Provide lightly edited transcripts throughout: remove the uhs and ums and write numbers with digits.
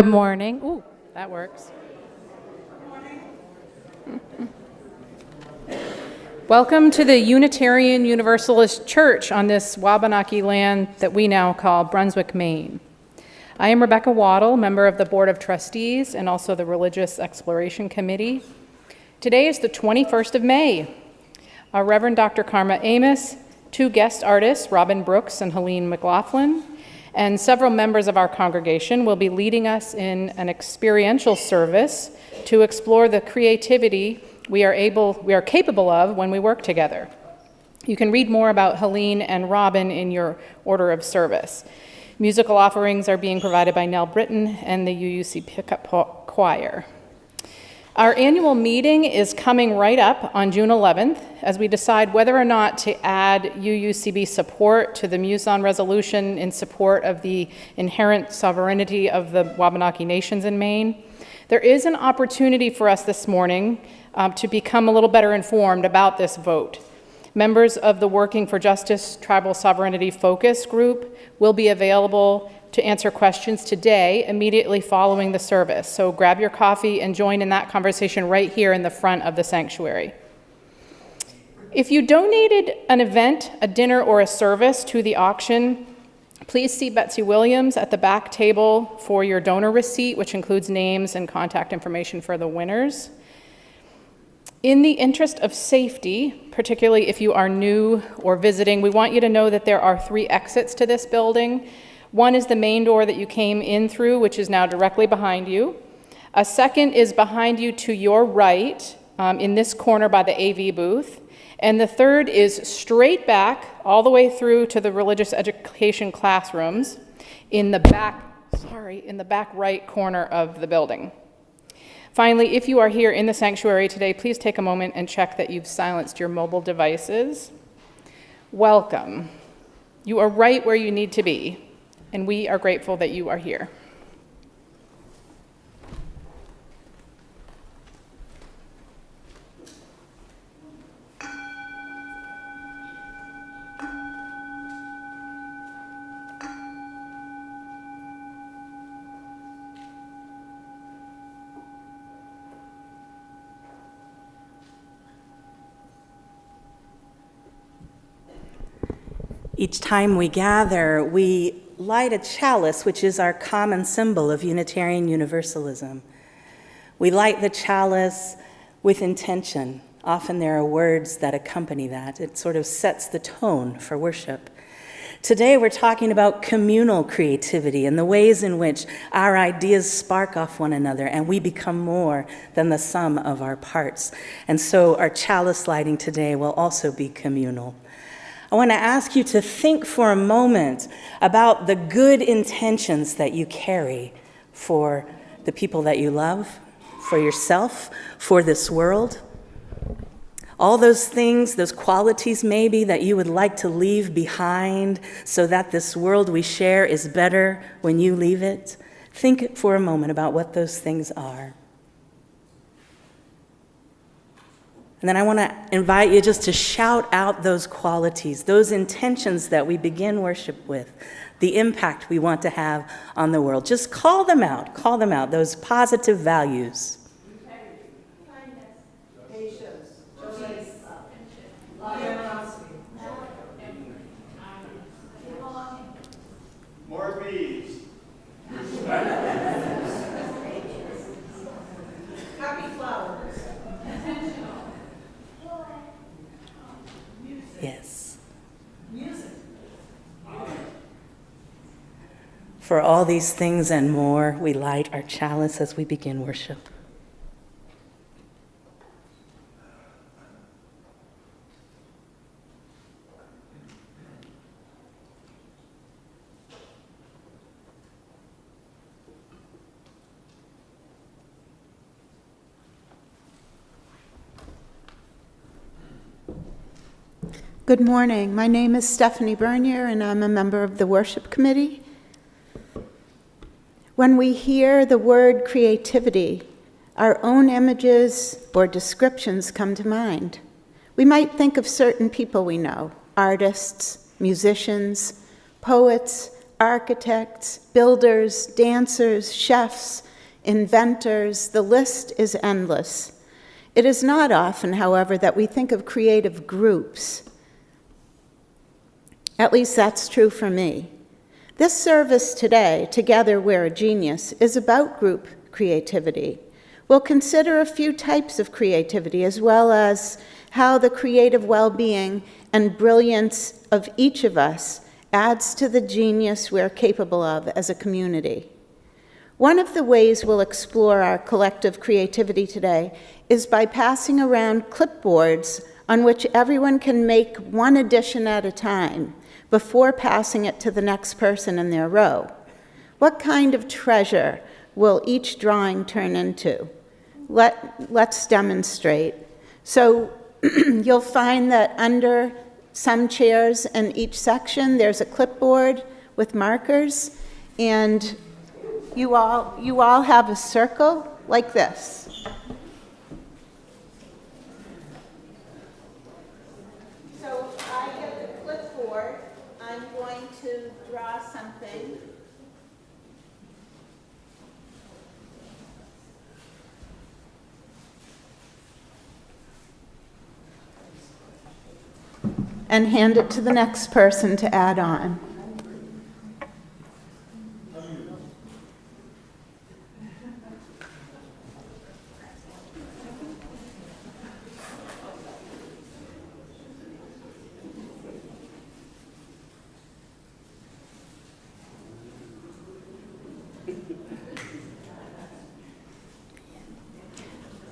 Good morning. Ooh, that works. Welcome to the Unitarian Universalist Church on this Wabanaki land that we now call Brunswick, Maine. I am Rebecca Waddle, member of the Board of Trustees and also the Religious Exploration Committee. Today is the 21st of May. Our Reverend Dr. Karma Amos, two guest artists, Robin Brooks and Helene McLaughlin, and several members of our congregation will be leading us in an experiential service to explore the creativity we are capable of when we work together. You can read more about Helene and Robin in your order of service. Musical offerings are being provided by Nell Britton and the UUCB Pickup Choir. Our annual meeting is coming right up on June 11th as we decide whether or not to add UUCB support to the Muson resolution in support of the inherent sovereignty of the Wabanaki Nations in Maine. There is an opportunity for us this morning to become a little better informed about this vote. Members of the Working for Justice Tribal Sovereignty Focus Group will be available to answer questions today immediately following the service. So grab your coffee and join in that conversation right here in the front of the sanctuary. If you donated an event, a dinner, or a service to the auction, please see Betsy Williams at the back table for your donor receipt, which includes names and contact information for the winners. In the interest of safety, particularly if you are new or visiting, we want you to know that there are 3 exits to this building. One is the main door that you came in through, which is now directly behind you. A second is behind you to your right, in this corner by the AV booth. And the third is straight back, all the way through to the religious education classrooms in the back right corner of the building. Finally, if you are here in the sanctuary today, please take a moment and check that you've silenced your mobile devices. Welcome. You are right where you need to be, and we are grateful that you are here. Each time we gather, we light a chalice, which is our common symbol of Unitarian Universalism. We light the chalice with intention. Often there are words that accompany that. It sort of sets the tone for worship. Today we're talking about communal creativity and the ways in which our ideas spark off one another and we become more than the sum of our parts. And so our chalice lighting today will also be communal. I want to ask you to think for a moment about the good intentions that you carry for the people that you love, for yourself, for this world. All those things, those qualities maybe that you would like to leave behind so that this world we share is better when you leave it. Think for a moment about what those things are. And then I want to invite you just to shout out those qualities, those intentions that we begin worship with, the impact we want to have on the world. Just call them out, those positive values. Integrity, kindness, patience, justice, generosity, more bees. happy flowers. Yes. Music. For all these things and more, we light our chalice as we begin worship. Good morning. My name is Stephanie Bernier, and I'm a member of the Worship Committee. When we hear the word creativity, our own images or descriptions come to mind. We might think of certain people we know, artists, musicians, poets, architects, builders, dancers, chefs, inventors, the list is endless. It is not often, however, that we think of creative groups. At least that's true for me. This service today, Together We're a Genius, is about group creativity. We'll consider a few types of creativity, as well as how the creative well-being and brilliance of each of us adds to the genius we're capable of as a community. One of the ways we'll explore our collective creativity today is by passing around clipboards on which everyone can make one addition at a time before passing it to the next person in their row. What kind of treasure will each drawing turn into? Let's demonstrate. So you'll find that under some chairs in each section, there's a clipboard with markers, and you all have a circle like this. So I get the clipboard. I'm going to draw something. And hand it to the next person to add on.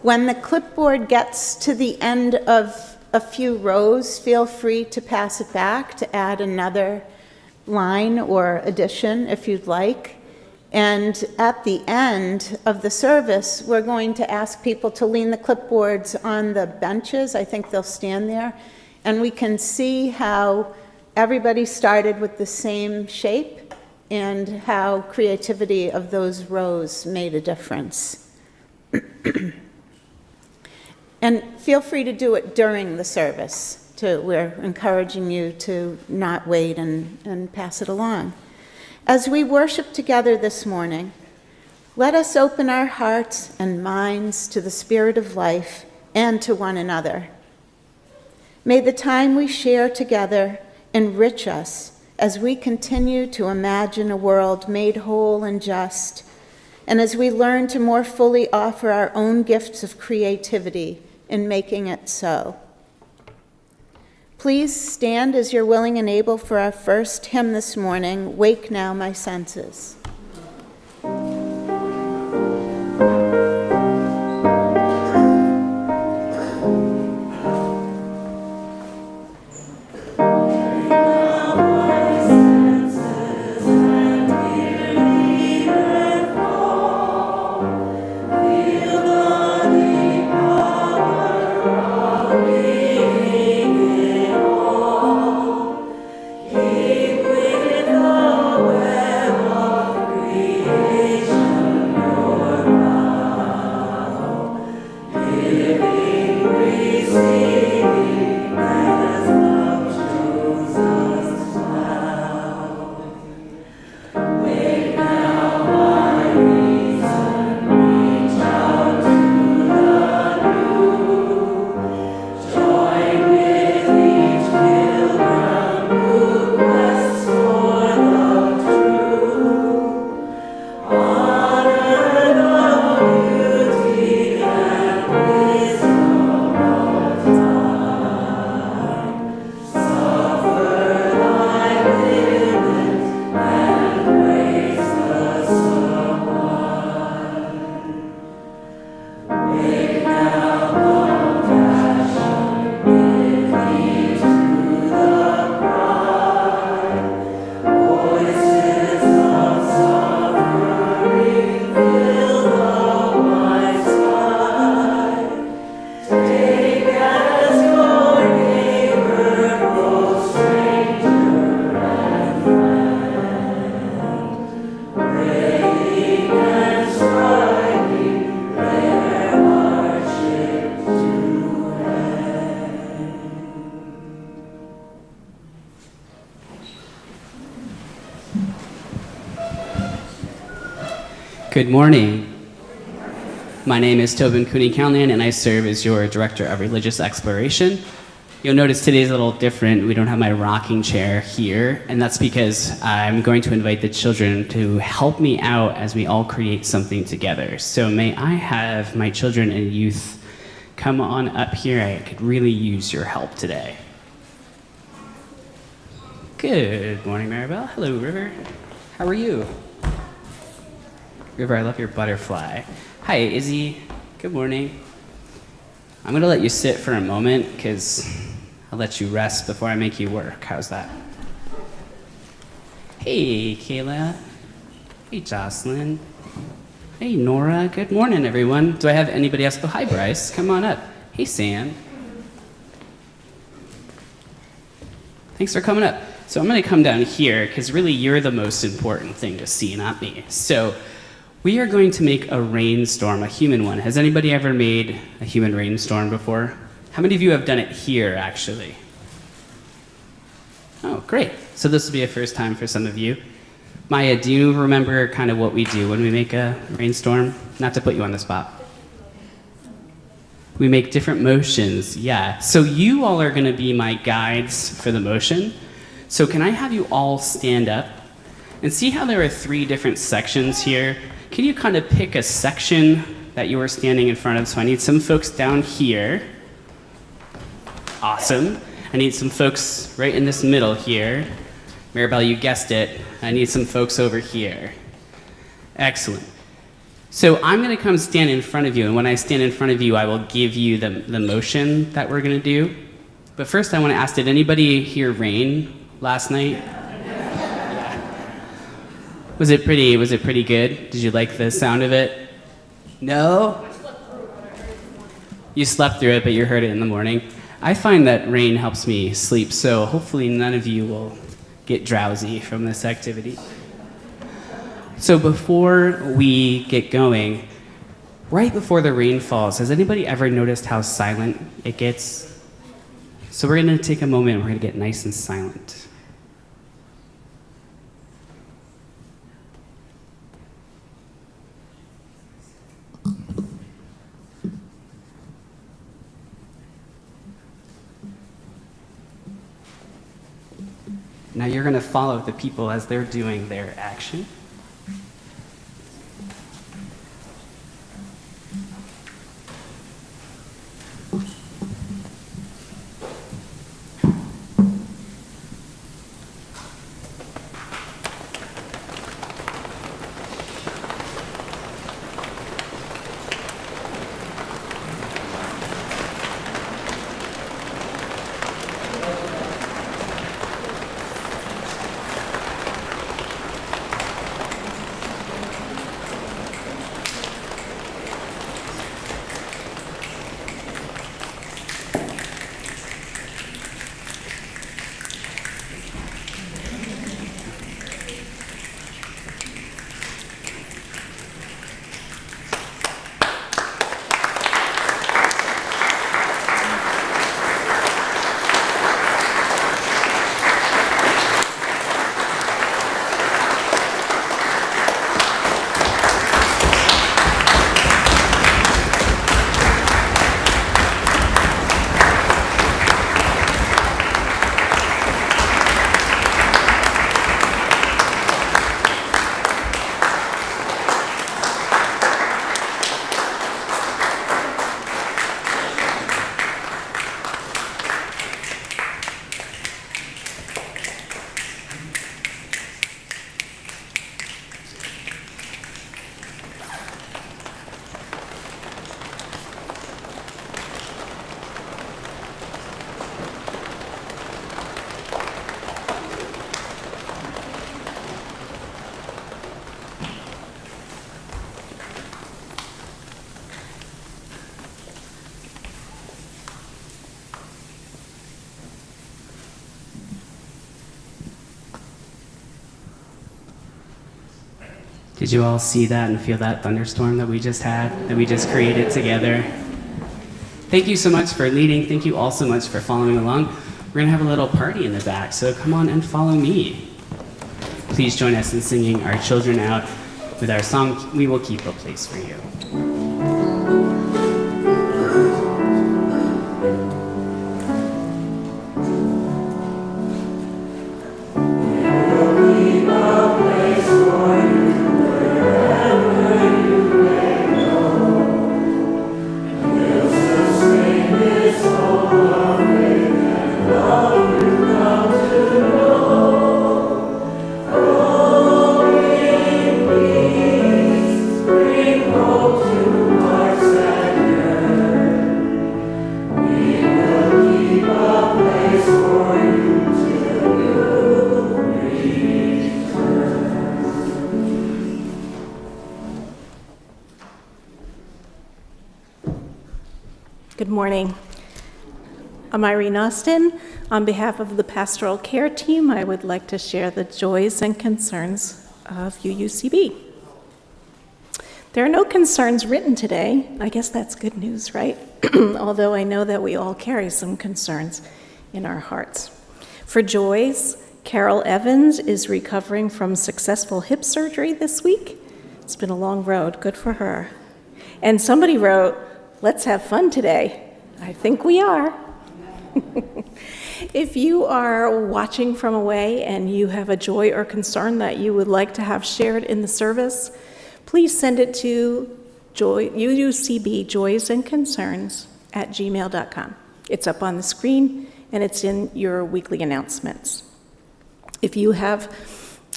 When the clipboard gets to the end of a few rows, feel free to pass it back to add another line or addition if you'd like. And at the end of the service, we're going to ask people to lean the clipboards on the benches. I think they'll stand there. And we can see how everybody started with the same shape and how creativity of those rows made a difference. And feel free to do it during the service, too. We're encouraging you to not wait and pass it along. As we worship together this morning, let us open our hearts and minds to the Spirit of life and to one another. May the time we share together enrich us as we continue to imagine a world made whole and just, and as we learn to more fully offer our own gifts of creativity in making it so. Please stand as you're willing and able for our first hymn this morning, Wake Now My Senses. Keep with the web of Good morning. My name is Tobin Cooney-Callahan, and I serve as your Director of Religious Exploration. You'll notice today's a little different. We don't have my rocking chair here, and that's because I'm going to invite the children to help me out as we all create something together. So may I have my children and youth come on up here? I could really use your help today. Good morning, Maribel. Hello, River. How are you? River, I love your butterfly. Hi, Izzy. Good morning. I'm gonna let you sit for a moment because I'll let you rest before I make you work. How's that? Hey, Kayla. Hey, Jocelyn. Hey, Nora. Good morning, everyone. Do I have anybody else? Oh, hi, Bryce. Come on up. Hey, Sam. Thanks for coming up. So I'm gonna come down here because really you're the most important thing to see, not me. So we are going to make a rainstorm, a human one. Has anybody ever made a human rainstorm before? How many of you have done it here, actually? Oh, great. So this will be a first time for some of you. Maya, do you remember kind of what we do when we make a rainstorm? Not to put you on the spot. We make different motions, yeah. So you all are gonna be my guides for the motion. So can I have you all stand up and see how there are 3 different sections here? Can you kind of pick a section that you are standing in front of? So I need some folks down here. Awesome. I need some folks right in this middle here. Maribel, you guessed it. I need some folks over here. Excellent. So I'm going to come stand in front of you, and when I stand in front of you, I will give you the motion that we're going to do. But first I want to ask, did anybody hear rain last night? Was it pretty good? Did you like the sound of it? No? You slept through it, but you heard it in the morning. I find that rain helps me sleep, so hopefully none of you will get drowsy from this activity. So before we get going, right before the rain falls, has anybody ever noticed how silent it gets? So we're gonna take a moment and we're gonna get nice and silent. Now you're going to follow the people as they're doing their action. Did you all see that and feel that thunderstorm that we just had, that we just created together? Thank you so much for leading. Thank you all so much for following along. We're gonna have a little party in the back, so come on and follow me. Please join us in singing Our Children Out. with our song, We Will Keep a Place for You. Good morning. I'm Irene Austin. On behalf of the pastoral care team, I would like to share the joys and concerns of UUCB. There are no concerns written today. I guess that's good news, right? Although I know that we all carry some concerns in our hearts. For joys, Carol Evans is recovering from successful hip surgery this week. It's been a long road. Good for her. And somebody wrote, "Let's have fun today." I think we are. If you are watching from away and you have a joy or concern that you would like to have shared in the service, please send it to UUCB joysandconcerns@gmail.com. It's up on the screen and it's in your weekly announcements. If you have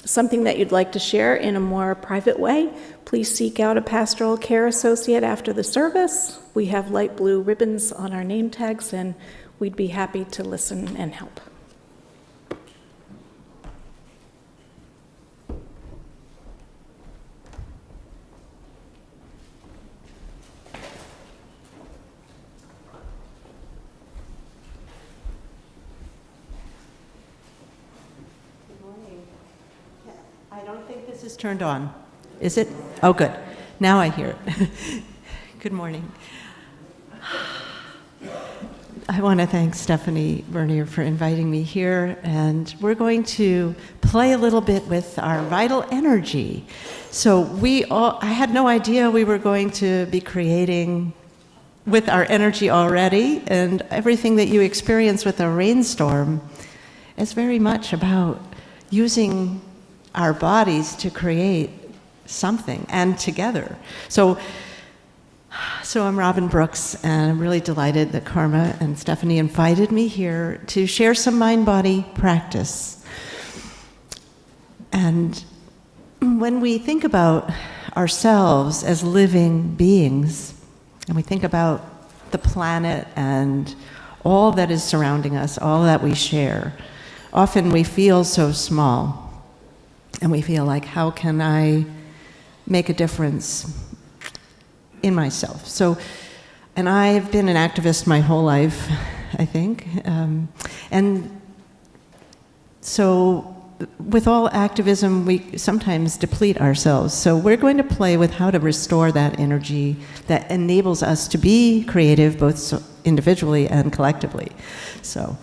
something that you'd like to share in a more private way, please seek out a pastoral care associate after the service. We have light blue ribbons on our name tags, and we'd be happy to listen and help. I don't think this is turned on. Is it? Oh, good. Now I hear it. Good morning. I want to thank Stephanie Bernier for inviting me here, and we're going to play a little bit with our vital energy. So I had no idea we were going to be creating with our energy already, and everything that you experience with a rainstorm is very much about using our bodies to create something and together. So I'm Robin Brooks, and I'm really delighted that Karma and Stephanie invited me here to share some mind-body practice. And when we think about ourselves as living beings, and we think about the planet and all that is surrounding us, all that we share, often we feel so small. And we feel like, how can I make a difference in myself? And I've been an activist my whole life, I think. And so with all activism, we sometimes deplete ourselves. So we're going to play with how to restore that energy that enables us to be creative, both individually and collectively. So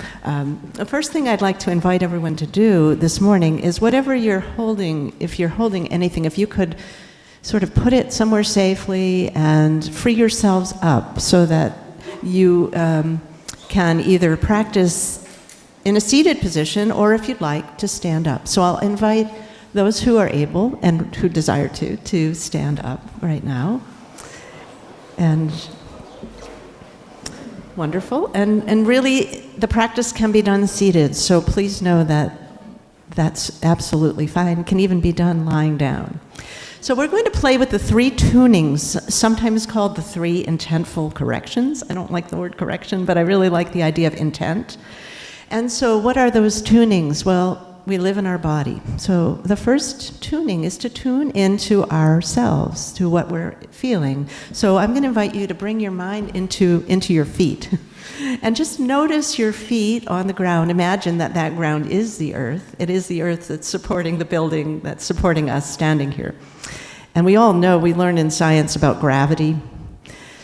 the first thing I'd like to invite everyone to do this morning is whatever you're holding, if you're holding anything, if you could sort of put it somewhere safely and free yourselves up so that you can either practice in a seated position or, if you'd like, to stand up. So I'll invite those who are able and who desire to stand up right now. And wonderful. And really, the practice can be done seated, so please know that that's absolutely fine. It can even be done lying down. So we're going to play with the 3 tunings, sometimes called the 3 intentful corrections. I don't like the word correction, but I really like the idea of intent. And so what are those tunings? Well, we live in our body. So the first tuning is to tune into ourselves, to what we're feeling. So I'm going to invite you to bring your mind into your feet. And just notice your feet on the ground. Imagine that ground is the earth. It is the earth that's supporting the building, that's supporting us standing here. And we all know, we learn in science about gravity.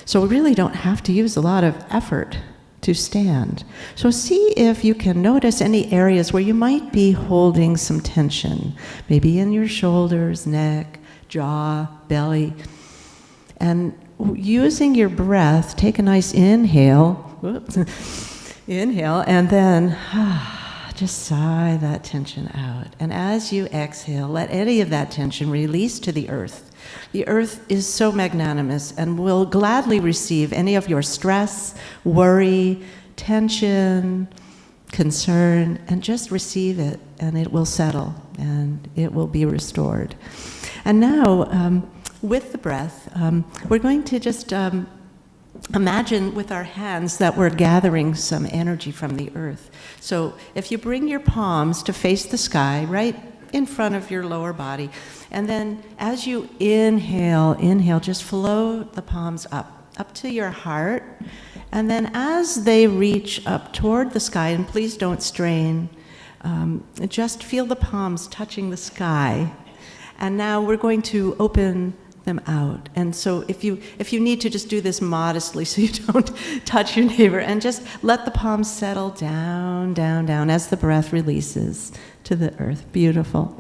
So we really don't have to use a lot of effort to stand. So see if you can notice any areas where you might be holding some tension, maybe in your shoulders, neck, jaw, belly. And using your breath, take a nice inhale, whoops, inhale, and then just sigh that tension out. And as you exhale, let any of that tension release to the earth. The earth is so magnanimous and will gladly receive any of your stress, worry, tension, concern, and just receive it, and it will settle, and it will be restored. And now, with the breath, we're going to just imagine with our hands that we're gathering some energy from the earth. So if you bring your palms to face the sky, right in front of your lower body, and then as you inhale, just float the palms up to your heart, and then as they reach up toward the sky, and please don't strain, just feel the palms touching the sky. And now we're going to open them out. And so if you need to, just do this modestly so you don't touch your neighbor, and just let the palms settle down, down, down as the breath releases to the earth. Beautiful.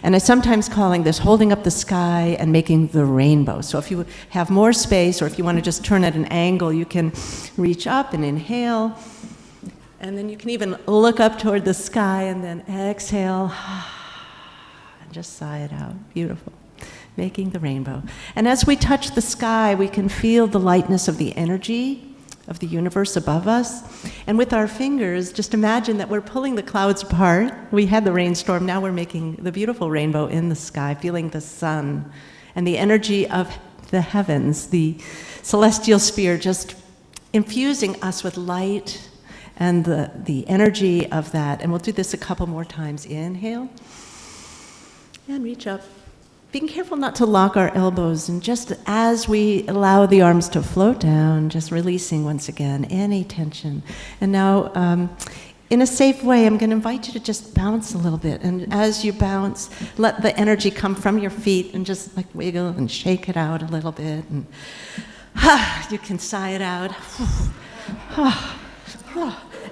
And I'm sometimes calling this holding up the sky and making the rainbow. So if you have more space, or if you want to just turn at an angle, you can reach up and inhale. And then you can even look up toward the sky and then exhale. And just sigh it out. Beautiful. Making the rainbow. And as we touch the sky, we can feel the lightness of the energy of the universe above us. And with our fingers, just imagine that we're pulling the clouds apart. We had the rainstorm, now we're making the beautiful rainbow in the sky, feeling the sun and the energy of the heavens, the celestial sphere, just infusing us with light and the energy of that. And we'll do this a couple more times. Inhale and reach up. Being careful not to lock our elbows, and just as we allow the arms to float down, just releasing once again any tension. And now, in a safe way, I'm going to invite you to just bounce a little bit. And as you bounce, let the energy come from your feet and just like wiggle and shake it out a little bit. And you can sigh it out.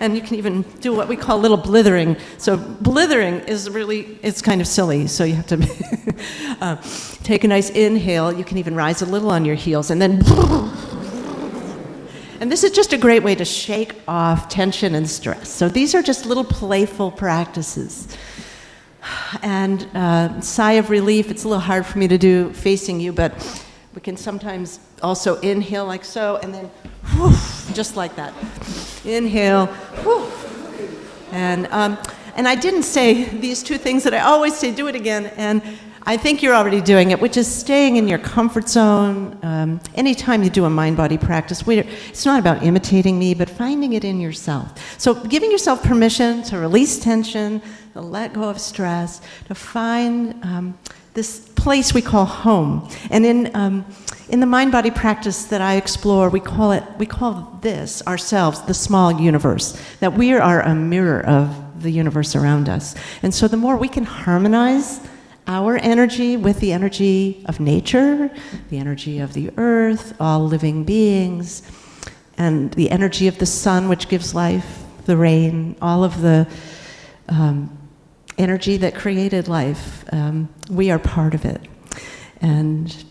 And you can even do what we call a little blithering. So blithering is really, it's kind of silly, so you have to take a nice inhale. You can even rise a little on your heels, and then and this is just a great way to shake off tension and stress. So these are just little playful practices. And sigh of relief, it's a little hard for me to do facing you, but we can sometimes also inhale like so, and then just like that. Inhale, and I didn't say these two things that I always say, do it again, and I think you're already doing it, which is staying in your comfort zone. Anytime you do a mind-body practice, it's not about imitating me, but finding it in yourself. So giving yourself permission to release tension, to let go of stress, to find this place we call home. And in the mind-body practice that I explore, we call this ourselves the small universe, that we are a mirror of the universe around us. And so the more we can harmonize our energy with the energy of nature, the energy of the earth, all living beings, and the energy of the sun, which gives life, the rain, all of the energy that created life, we are part of it. And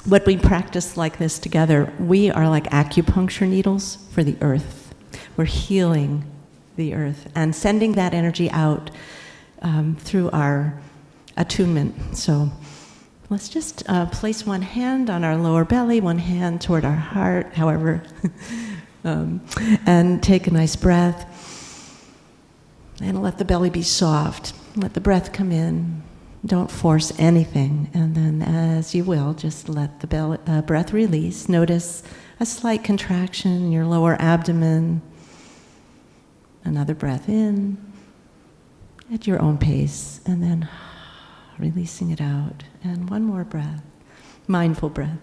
when we practice like this together, we are like acupuncture needles for the earth. We're healing the earth and sending that energy out through our attunement. So let's just place one hand on our lower belly, one hand toward our heart, however, and take a nice breath. And let the belly be soft. Let the breath come in. Don't force anything. And then as you will, just let the breath release. Notice a slight contraction in your lower abdomen. Another breath in at your own pace. And then releasing it out. And one more breath. Mindful breath.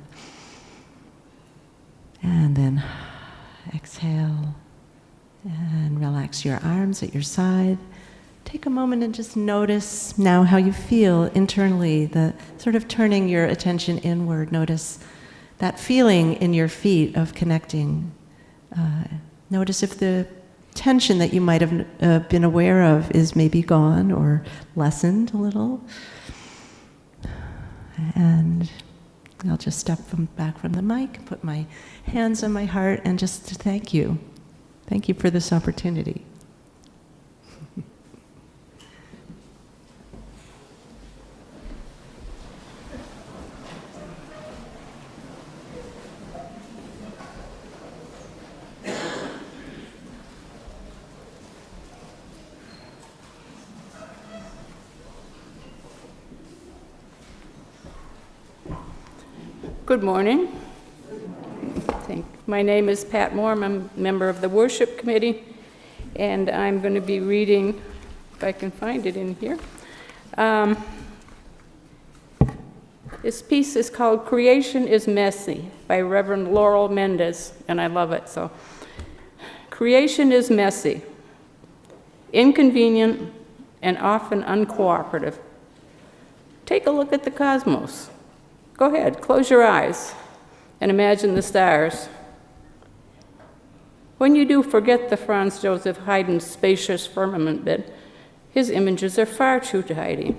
And then exhale. And relax your arms at your side. Take a moment and just notice now how you feel internally, the sort of turning your attention inward. Notice that feeling in your feet of connecting. Notice if the tension that you might have been aware of is maybe gone or lessened a little. And I'll just step back from the mic, put my hands on my heart, and just thank you. Thank you for this opportunity. Good morning. My name is Pat Moore. I'm a member of the Worship Committee, and I'm going to be reading, if I can find it in here. This piece is called Creation is Messy by Reverend Laurel Mendez, and I love it. So, creation is messy, inconvenient, and often uncooperative. Take a look at the cosmos. Go ahead, close your eyes and imagine the stars. When you do, forget the Franz Joseph Haydn's spacious firmament bit. His images are far too tidy.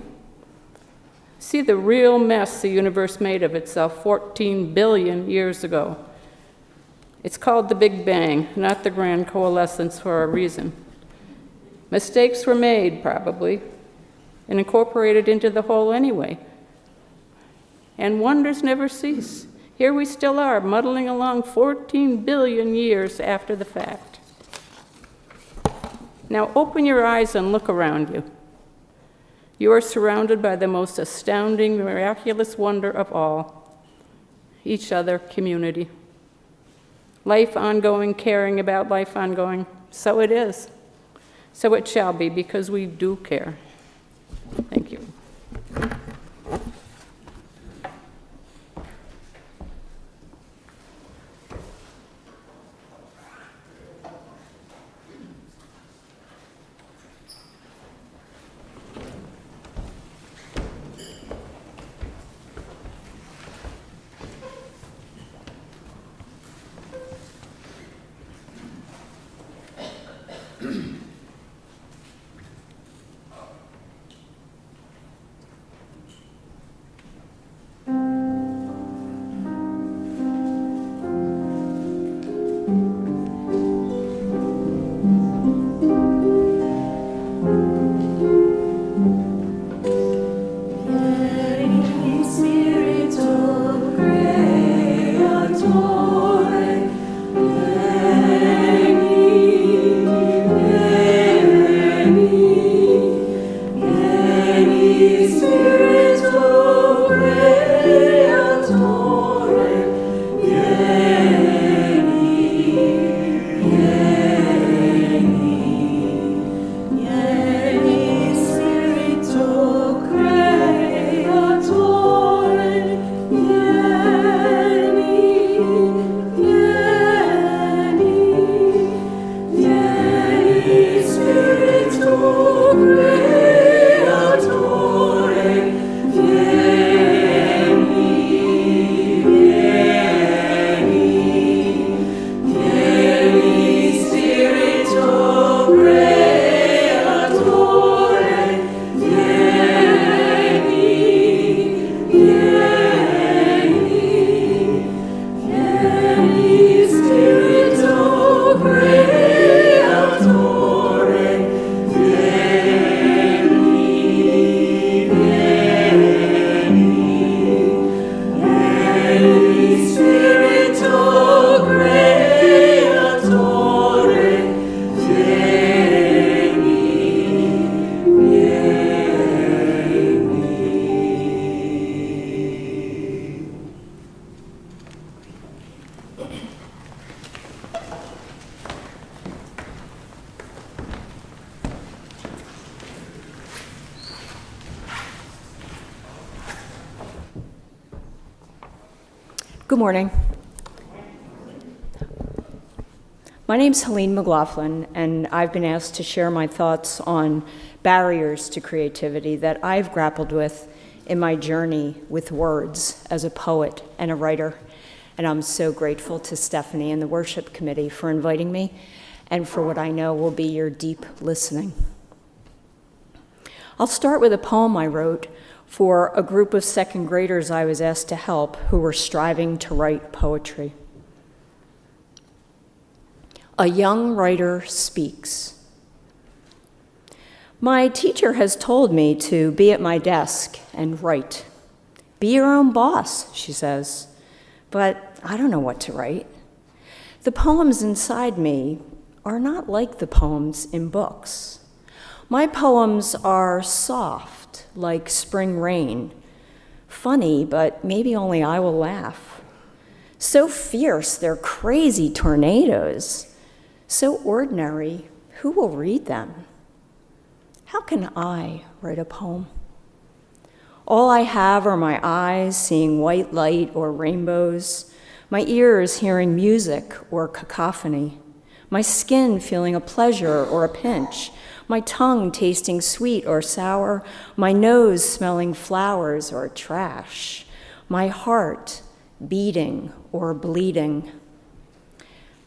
See the real mess the universe made of itself 14 billion years ago. It's called the Big Bang, not the Grand Coalescence, for a reason. Mistakes were made, probably, and incorporated into the whole anyway. And wonders never cease. Here we still are, muddling along 14 billion years after the fact. Now open your eyes and look around you. You are surrounded by the most astounding, miraculous wonder of all, each other, community. Life ongoing, caring about life ongoing. So it is. So it shall be, because we do care. Thank you. Good morning. My name's Helene McLaughlin, and I've been asked to share my thoughts on barriers to creativity that I've grappled with in my journey with words as a poet and a writer. And I'm so grateful to Stephanie and the Worship Committee for inviting me and for what I know will be your deep listening. I'll start with a poem I wrote for a group of second graders I was asked to help who were striving to write poetry. A young writer speaks. My teacher has told me to be at my desk and write. Be your own boss, she says, but I don't know what to write. The poems inside me are not like the poems in books. My poems are soft, like spring rain, funny, but maybe only I will laugh. So fierce, they're crazy tornadoes. So ordinary, who will read them? How can I write a poem? All I have are my eyes seeing white light or rainbows, my ears hearing music or cacophony, my skin feeling a pleasure or a pinch, my tongue tasting sweet or sour, my nose smelling flowers or trash, my heart beating or bleeding.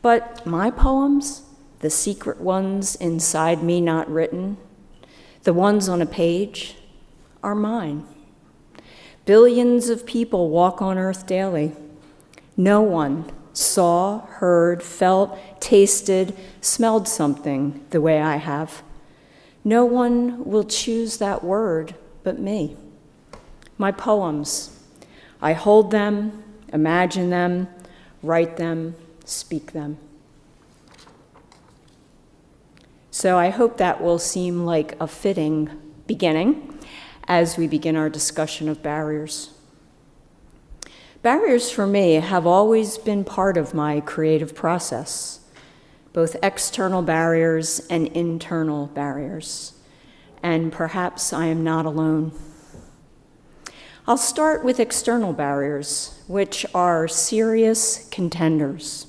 But my poems, the secret ones inside me not written, the ones on a page, are mine. Billions of people walk on earth daily. No one saw, heard, felt, tasted, smelled something the way I have. No one will choose that word but me. My poems, I hold them, imagine them, write them, speak them. So I hope that will seem like a fitting beginning as we begin our discussion of barriers. Barriers for me have always been part of my creative process, both external barriers and internal barriers, and perhaps I am not alone. I'll start with external barriers, which are serious contenders.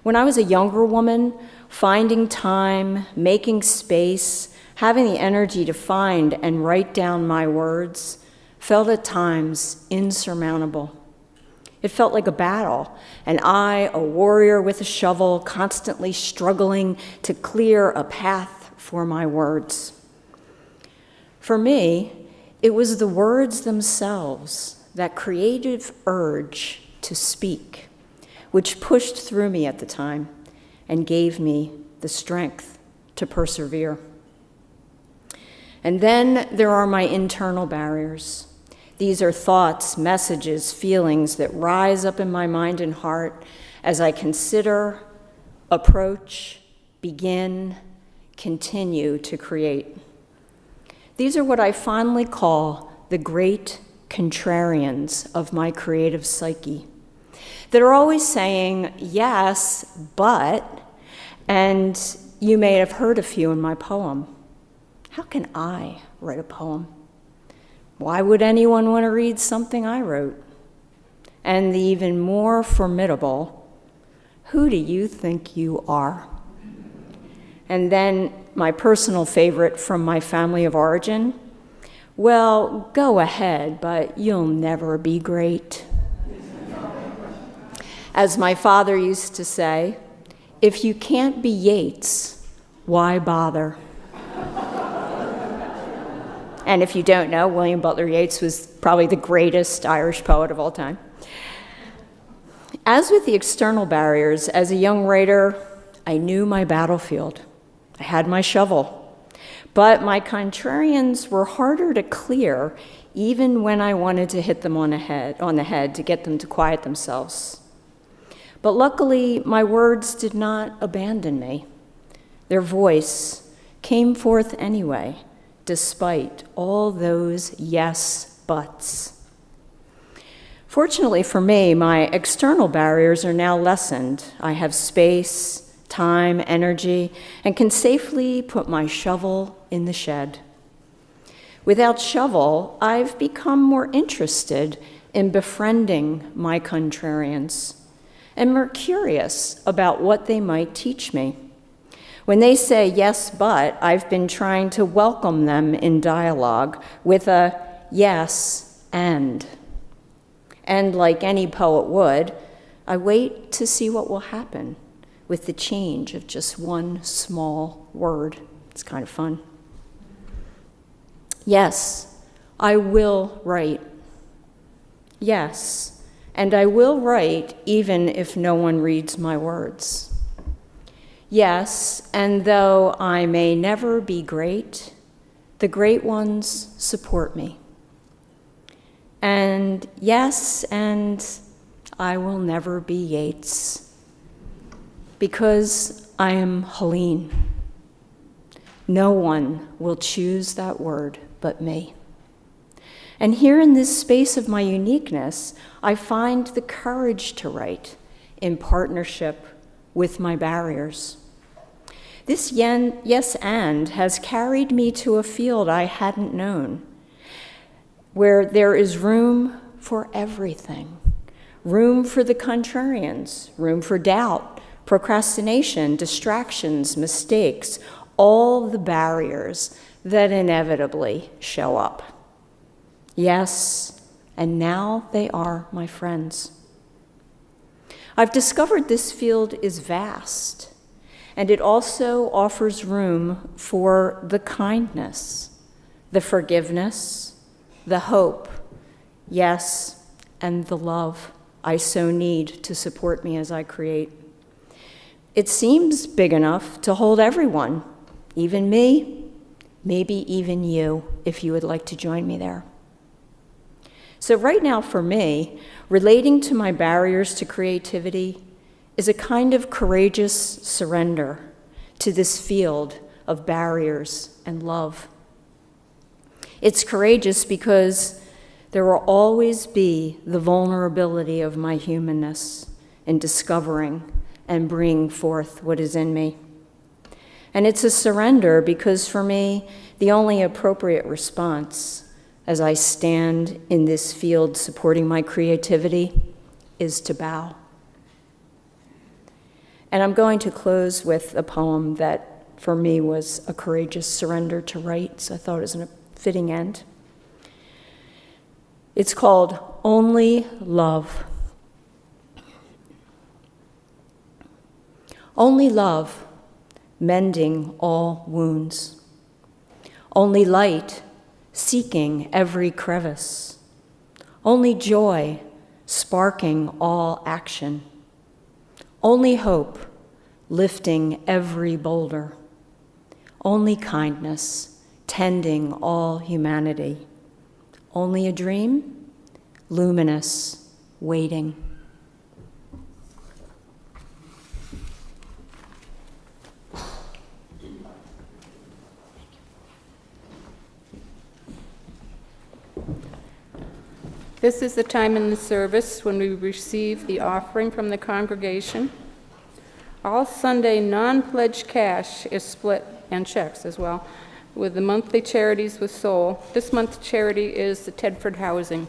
When I was a younger woman, finding time, making space, having the energy to find and write down my words felt at times insurmountable. It felt like a battle, and I, a warrior with a shovel, constantly struggling to clear a path for my words. For me, it was the words themselves, that creative urge to speak, which pushed through me at the time and gave me the strength to persevere. And then there are my internal barriers. These are thoughts, messages, feelings that rise up in my mind and heart as I consider, approach, begin, continue to create. These are what I fondly call the great contrarians of my creative psyche, that are always saying, yes, but, and you may have heard a few in my poem. How can I write a poem? Why would anyone want to read something I wrote? And the even more formidable, who do you think you are? And then my personal favorite from my family of origin, well, go ahead, but you'll never be great. As my father used to say, if you can't be Yeats, why bother? And if you don't know, William Butler Yeats was probably the greatest Irish poet of all time. As with the external barriers, as a young writer, I knew my battlefield. I had my shovel. But my contrarians were harder to clear even when I wanted to hit them on the head to get them to quiet themselves. But luckily, my words did not abandon me. Their voice came forth anyway, despite all those yes buts. Fortunately for me, my external barriers are now lessened. I have space, time, energy, and can safely put my shovel in the shed. Without shovel, I've become more interested in befriending my contrarians and more curious about what they might teach me. When they say yes, but, I've been trying to welcome them in dialogue with a yes, and. And like any poet would, I wait to see what will happen with the change of just one small word. It's kind of fun. Yes, I will write. Yes, and I will write even if no one reads my words. Yes, and though I may never be great, the great ones support me. And yes, and I will never be Yeats, because I am Helene. No one will choose that word but me. And here in this space of my uniqueness, I find the courage to write in partnership with my barriers. This yes and has carried me to a field I hadn't known, where there is room for everything. Room for the contrarians, room for doubt, procrastination, distractions, mistakes, all the barriers that inevitably show up. Yes, and now they are my friends. I've discovered this field is vast, and it also offers room for the kindness, the forgiveness, the hope, yes, and the love I so need to support me as I create. It seems big enough to hold everyone, even me, maybe even you, if you would like to join me there. So right now for me, relating to my barriers to creativity is a kind of courageous surrender to this field of barriers and love. It's courageous because there will always be the vulnerability of my humanness in discovering and bringing forth what is in me. And it's a surrender because for me, the only appropriate response as I stand in this field supporting my creativity is to bow. And I'm going to close with a poem that for me was a courageous surrender to write, so I thought it was a fitting end. It's called Only Love. Only love, mending all wounds. Only light, seeking every crevice. Only joy, sparking all action. Only hope, lifting every boulder. Only kindness, tending all humanity. Only a dream, luminous, waiting. This is the time in the service when we receive the offering from the congregation. All Sunday non-pledged cash is split, and checks as well, with the monthly charities with Soul. This month's charity is the Tedford Housing.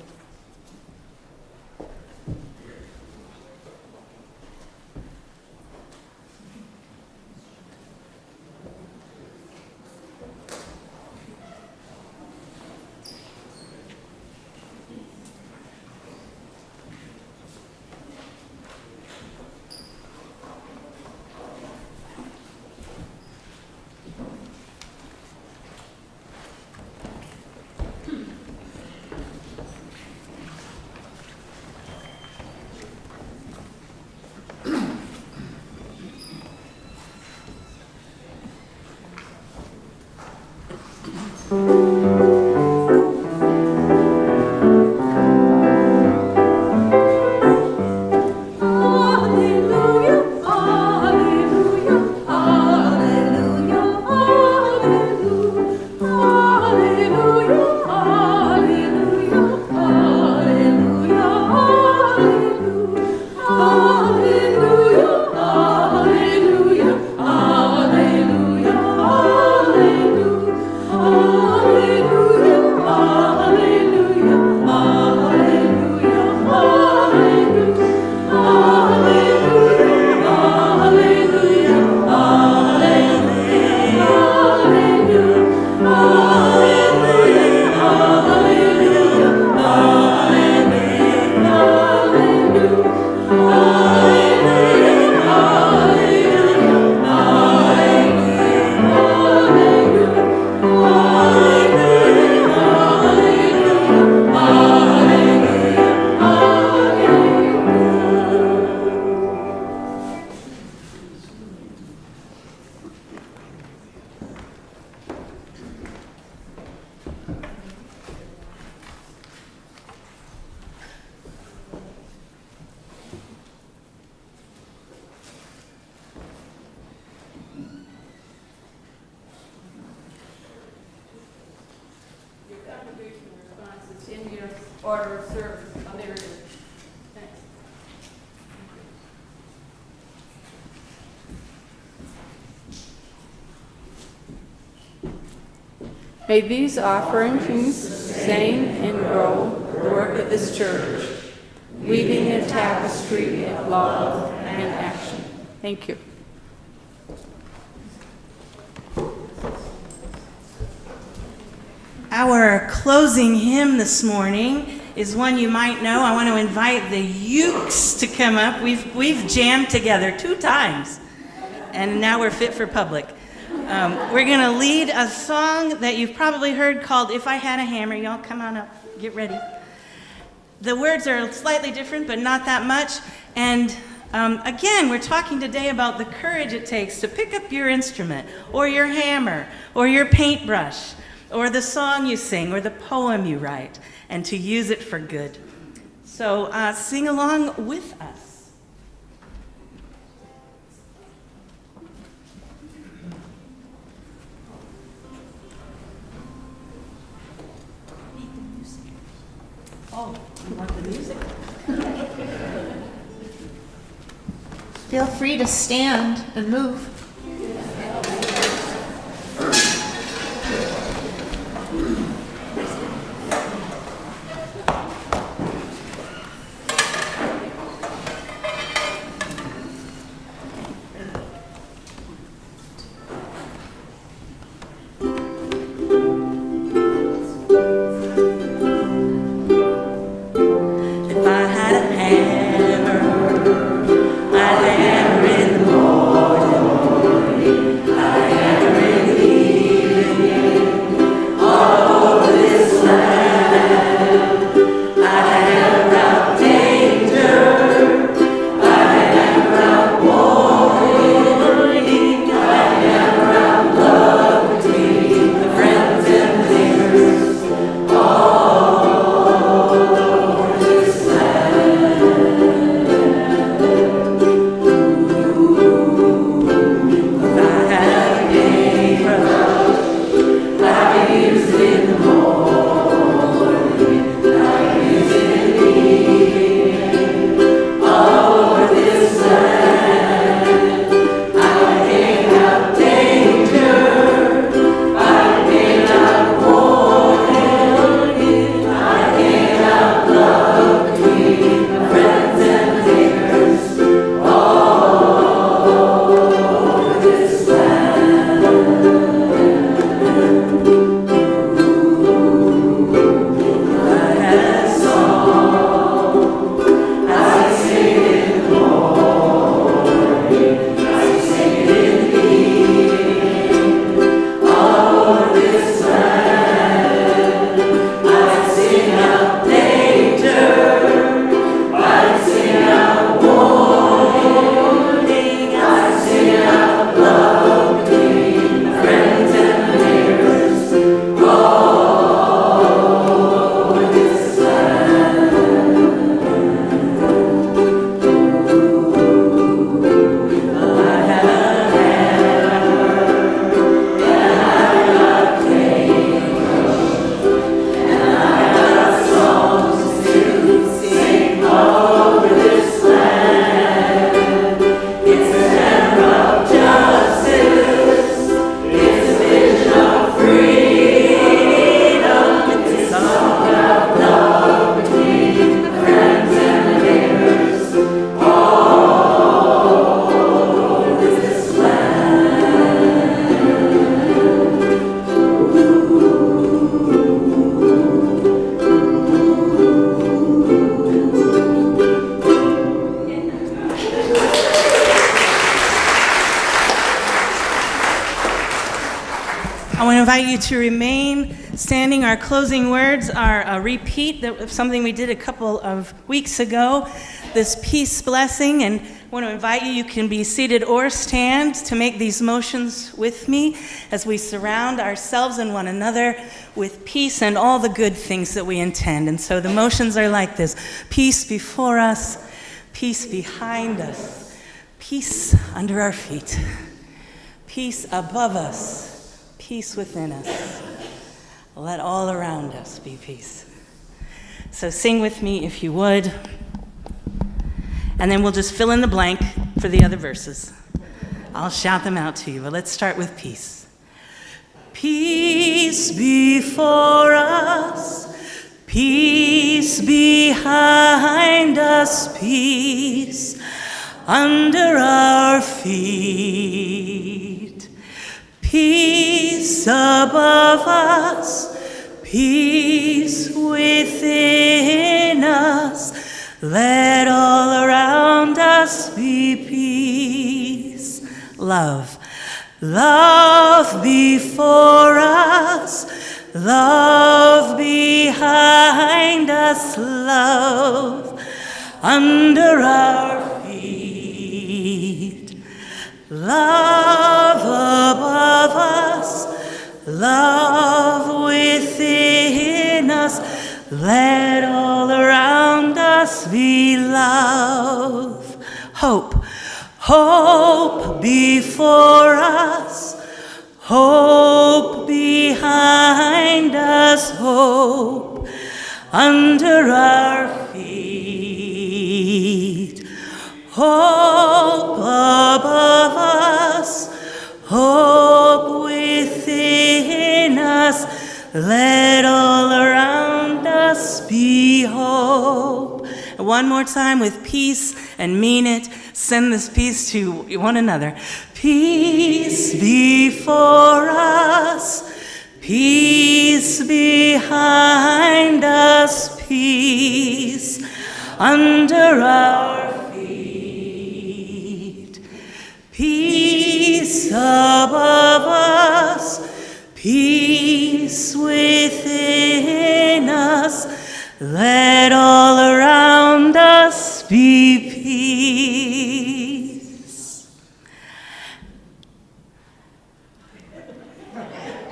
Hallelujah. order of service. Oh, there it is. Thanks. May these offerings sustain and grow the work of this church, weaving a tapestry of love and action. Thank you. Our closing hymn this morning is one you might know. I want to invite the Ukes to come up. We've jammed together 2 times, and now we're fit for public. We're going to lead a song that you've probably heard called If I Had a Hammer. Y'all come on up, get ready. The words are slightly different, but not that much. And again, we're talking today about the courage it takes to pick up your instrument, or your hammer, or your paintbrush, or the song you sing, or the poem you write, and to use it for good. So sing along with us. Oh, you want the music? Feel free to stand and move. invite you to remain standing. Our closing words are a repeat of something we did a couple of weeks ago, this peace blessing. And I want to invite you, you can be seated or stand to make these motions with me as we surround ourselves and one another with peace and all the good things that we intend. And so the motions are like this: peace before us, peace behind us, peace under our feet, peace above us, peace within us. Let all around us be peace. So sing with me if you would. And then we'll just fill in the blank for the other verses. I'll shout them out to you, but let's start with peace. Peace before us, peace behind us, peace under our feet. Peace above us, peace within us, let all around us be peace. Love, love before us, love behind us, love under our feet. Love above us, love within us, let all around us be love. Hope, hope before us, hope behind us, hope under our feet. Hope above us, hope within us, let all around us be hope. One more time with peace and mean it. Send this peace to one another. Peace before us, peace behind us, peace under our feet. Peace above us, peace within us, let all around us be peace.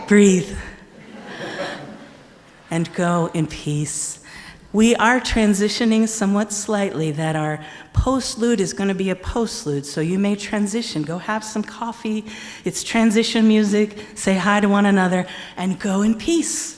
Breathe and go in peace. We are transitioning somewhat slightly, that our postlude is going to be a postlude, so you may transition. Go have some coffee. It's transition music. Say hi to one another and go in peace.